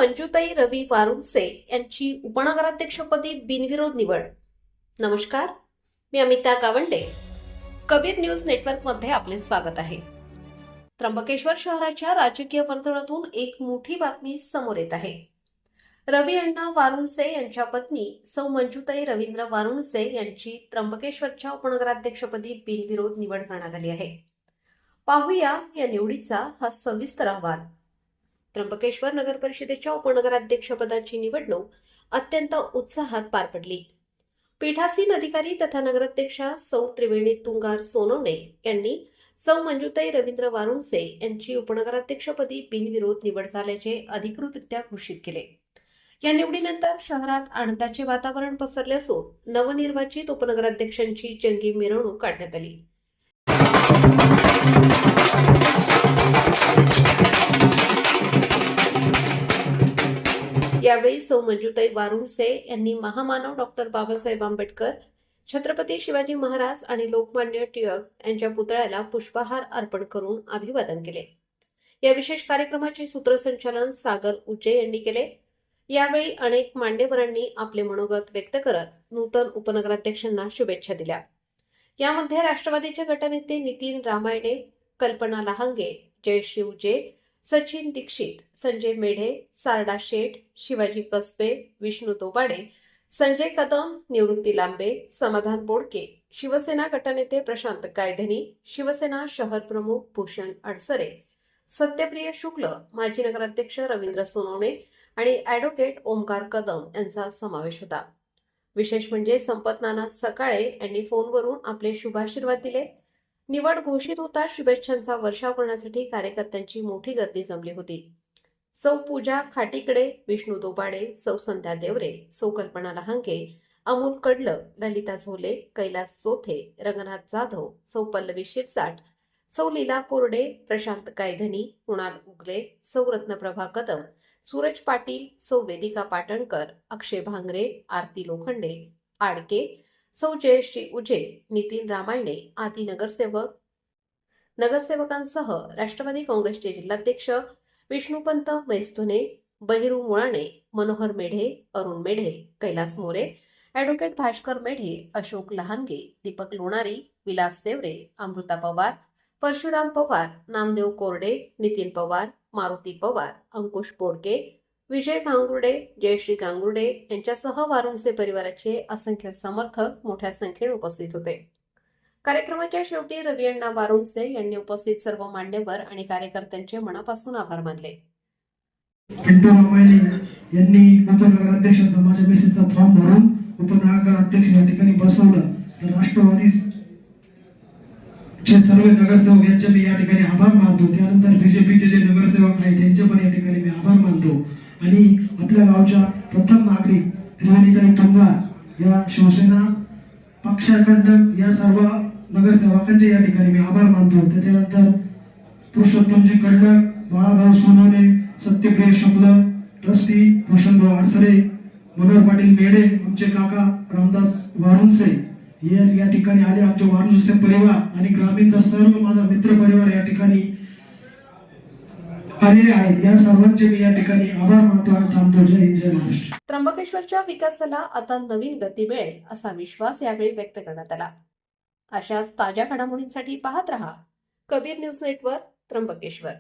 मंजुताई रवी वारुणसे यांची उपनगराध्यक्षपदी बिनविरोध निवड। नमस्कार, मी अमिता गावंडे, कबीर न्यूज नेटवर्क मध्ये आपले स्वागत आहे। त्र्यंबकेश्वर शहराच्या राजकीय वर्तुळातून एक मोठी बातमी समोर येत आहे। रवी अण्णा वारुणसे यांच्या पत्नी सौ मंजुताई रवींद्र वारुणसे यांची त्र्यंबकेश्वरच्या उपनगराध्यक्षपदी बिनविरोध निवड करण्यात आली आहे। पाहूया या निवडीचा हा सविस्तर अहवाल। त्र्यंबकेश्वर नगर परिषदेच्या उपनगराध्यक्षपदाची निवडणूक अत्यंत उत्साहात पार पडली। पीठासीन अधिकारी तथा नगराध्यक्षा सौ त्रिवेणी तुंगार सोनवणे यांनी सौ मंजुताई रवींद्र वारुणसे यांची उपनगराध्यक्षपदी बिनविरोध निवड झाल्याचे अधिकृतरित्या घोषित केले। या निवडीनंतर शहरात आनंदाचे वातावरण पसरले असून नवनिर्वाचित उपनगराध्यक्षांची जंगी मिरवणूक काढण्यात आली। यावेळी सौ मंजुताई वारुणसे यांनी महामानव डॉक्टर बाबासाहेब आंबेडकर, छत्रपती शिवाजी महाराज आणि लोकमान्य टिळक यांच्या पुतळ्याला पुष्पहार अर्पण करून अभिवादन केले। या विशेष कार्यक्रमाचे सूत्रसंचालन सागर उजे यांनी केले। यावेळी अनेक मान्यवरांनी आपले मनोगत व्यक्त करत नूतन उपनगराध्यक्षांना शुभेच्छा दिल्या। यामध्ये राष्ट्रवादीचे गटनेते नितीन रामायणे, कल्पना लहांगे, जयश्री उजे, सचिन दीक्षित, संजय मेढे, सारडा शेठ, शिवाजी कसबे, विष्णू तोबाडे, संजय कदम, निवृत्ती लांबे, समाधान बोडके, शिवसेना गटनेते प्रशांत गायधनी, शिवसेना शहर प्रमुख भूषण अडसरे, सत्यप्रिय शुक्ल, माजी नगराध्यक्ष रवींद्र सोनवणे आणि ॲडव्होकेट ओमकार कदम यांचा समावेश होता। विशेष म्हणजे संपत नाना सकाळे यांनी फोनवरून आपले शुभाशीर्वाद दिले। निवड घोषित होता शुभेच्छांचा वर्षाव करण्यासाठी कार्यकर्त्यांची मोठी गर्दी जमली होती। सौ पूजा खाटीकडे, विष्णू दोबाडे, सौ संध्या देवरे, सौ कल्पना लहांगे, अमोल कडलं, ललिता झोले, कैलास चोथे, रंगनाथ जाधव, सौ पल्लवी शिरसाट, सौ लीला कोरडे, प्रशांत गायधनी, कुणाल उगले, सौ रत्नप्रभा कदम, सूरज पाटील, सौ वेदिका पाटणकर, अक्षय भांगरे, आरती लोखंडे, आडके, सौ जयश्री उजे, नितीन रामायणे आदी नगरसेवकांसह राष्ट्रवादी काँग्रेसचे जिल्हाध्यक्ष विष्णुपंत मैस्थुने, बहिरू मुळाणे, मनोहर मेढे, अरुण मेढे, कैलास मोरे, ॲडव्होकेट भास्कर मेढे, अशोक लहानगे, दीपक लोणारी, विलास देवरे, अमृता पवार, परशुराम पवार, नामदेव कोरडे, नितीन पवार, मारुती पवार, अंकुश बोडके, विजय गांगुर्डे, जयश्री गांगुर्डे यांच्यासह वारुणसे परिवाराचे असंख्य समर्थक मोठ्या संख्येने उपस्थित होते। कार्यक्रमाच्या शेवटी रवी अण्णा वारुणसे यांनी उपस्थित सर्व मान्यवर आणि कार्यकर्त्यांचे मनापासून आभार मानले। पिंटू रामायणे यांनी उपनगराध्यक्ष समाज मेसेजचा फॉर्म भरून उपनगराध्यक्ष या ठिकाणी बसवलं, तर राष्ट्रवादी चे सर्व नगरसेवक यांचे मी या ठिकाणी आभार मानतो। त्यानंतर बीजेपीचे जे नगरसेवक आहेत त्यांचे पण या ठिकाणी मी आभार मानतो आणि आपल्या गावच्या प्रथम नागरिक त्रिवेणीताई तुंगार या शिवसेना पक्षाकडून या सर्व नगरसेवकांचे या ठिकाणी मी आभार मानतो। त्यानंतर पुरुषोत्तमजी कडलक, बाळाभाऊ सोनवणे, सत्यप्रिय शुक्ल, ट्रस्टी भूषणभाऊ अडसरे, मनोहर पाटील मेढे, आमचे काका रामदास वारुणसे या ठिकाणी आले। आमचे वारुणसे परिवार आणि ग्रामीणचा सर्व माझा मित्र परिवार या ठिकाणी आलेले आहेत। या सर्वांचे मी या ठिकाणी आभार मानतो आणि थांबतो। जय हिंद, जय महाराष्ट्र। त्र्यंबकेश्वरच्या विकासाला आता नवीन गती मिळेल असा विश्वास यावेळी व्यक्त करण्यात आला। अशाच ताज्या घडामोडींसाठी पाहत रहा कबीर न्यूज नेटवर्क, त्र्यंबकेश्वर।